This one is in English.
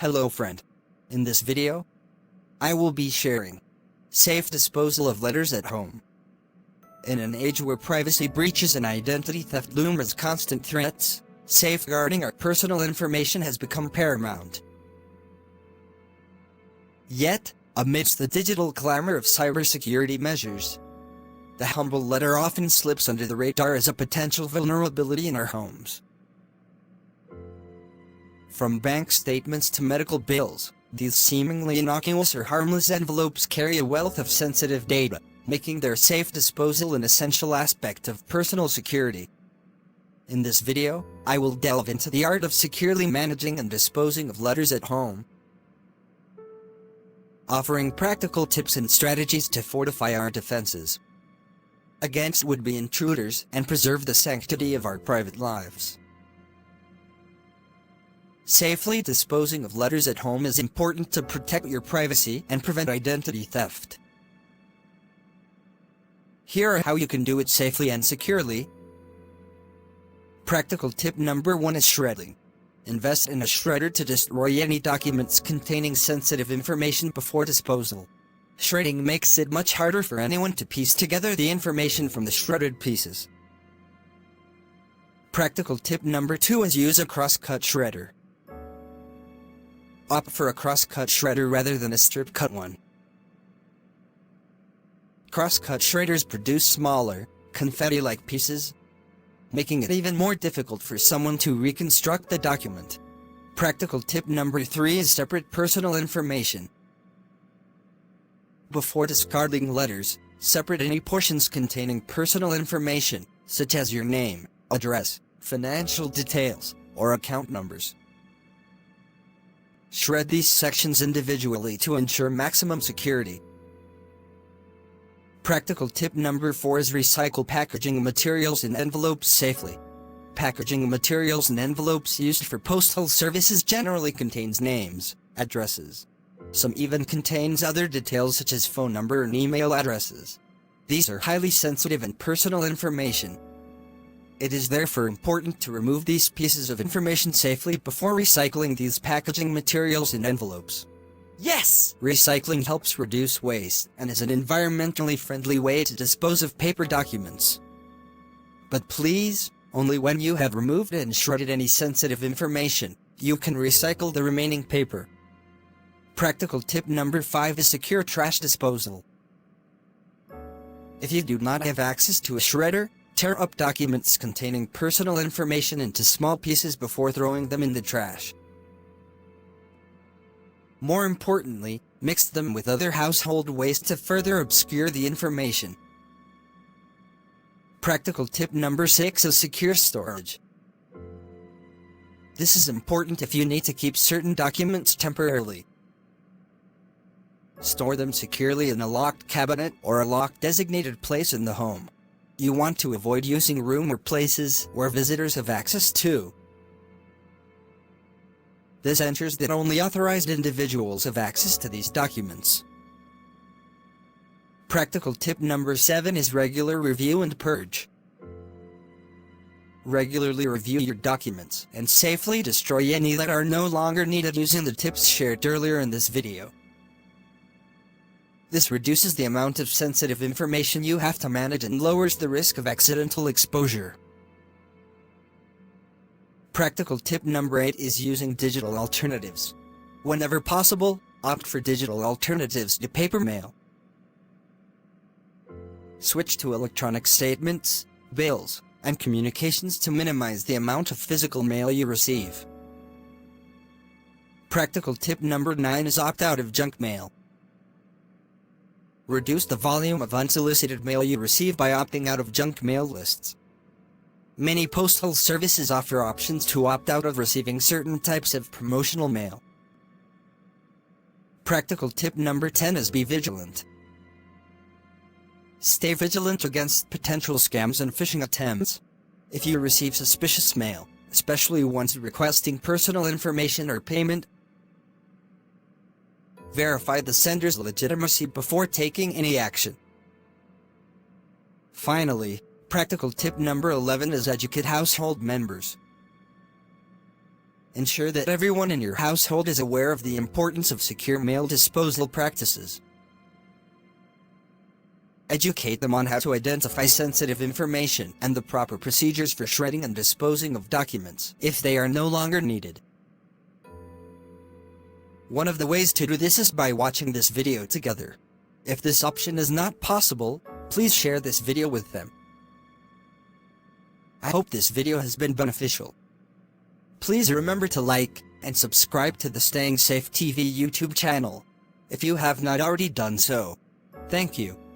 Hello friend. In this video, I will be sharing safe disposal of letters at home. In an age where privacy breaches and identity theft loom as constant threats, safeguarding our personal information has become paramount. Yet, amidst the digital clamor of cybersecurity measures, the humble letter often slips under the radar as a potential vulnerability in our homes. From bank statements to medical bills, these seemingly innocuous or harmless envelopes carry a wealth of sensitive data, making their safe disposal an essential aspect of personal security. In this video, I will delve into the art of securely managing and disposing of letters at home, offering practical tips and strategies to fortify our defenses against would-be intruders and preserve the sanctity of our private lives. Safely disposing of letters at home is important to protect your privacy and prevent identity theft. Here are how you can do it safely and securely. Practical tip number 1 is shredding. Invest in a shredder to destroy any documents containing sensitive information before disposal. Shredding makes it much harder for anyone to piece together the information from the shredded pieces. Practical tip number 2 is use a cross-cut shredder. Opt for a cross-cut shredder rather than a strip-cut one. Cross-cut shredders produce smaller, confetti-like pieces, making it even more difficult for someone to reconstruct the document. Practical tip number 3 is separate personal information. Before discarding letters, separate any portions containing personal information, such as your name, address, financial details, or account numbers. Shred these sections individually to ensure maximum security. Practical tip number 4 is recycle packaging materials and envelopes safely. Packaging materials and envelopes used for postal services generally contains names, addresses. Some even contains other details such as phone number and email addresses. These are highly sensitive and personal information. It is therefore important to remove these pieces of information safely before recycling these packaging materials and envelopes. Yes! Recycling helps reduce waste and is an environmentally friendly way to dispose of paper documents. But please, only when you have removed and shredded any sensitive information, you can recycle the remaining paper. Practical tip number 5 is secure trash disposal. If you do not have access to a shredder, tear up documents containing personal information into small pieces before throwing them in the trash. More importantly, mix them with other household waste to further obscure the information. Practical tip number 6 is secure storage. This is important if you need to keep certain documents temporarily. Store them securely in a locked cabinet or a locked designated place in the home. You want to avoid using room or places where visitors have access to. This ensures that only authorized individuals have access to these documents. Practical tip number 7 is regular review and purge. Regularly review your documents and safely destroy any that are no longer needed using the tips shared earlier in this video. This reduces the amount of sensitive information you have to manage and lowers the risk of accidental exposure. Practical tip number 8 is using digital alternatives. Whenever possible, opt for digital alternatives to paper mail. Switch to electronic statements, bills, and communications to minimize the amount of physical mail you receive. Practical tip number 9 is opt out of junk mail. Reduce the volume of unsolicited mail you receive by opting out of junk mail lists. Many postal services offer options to opt out of receiving certain types of promotional mail. Practical tip number 10 is be vigilant. Stay vigilant against potential scams and phishing attempts. If you receive suspicious mail, especially ones requesting personal information or payment, verify the sender's legitimacy before taking any action. Finally, practical tip number 11 is educate household members. Ensure that everyone in your household is aware of the importance of secure mail disposal practices. Educate them on how to identify sensitive information and the proper procedures for shredding and disposing of documents if they are no longer needed. One of the ways to do this is by watching this video together. If this option is not possible, please share this video with them. I hope this video has been beneficial. Please remember to like and subscribe to the Staying Safe TV YouTube channel if you have not already done so. Thank you.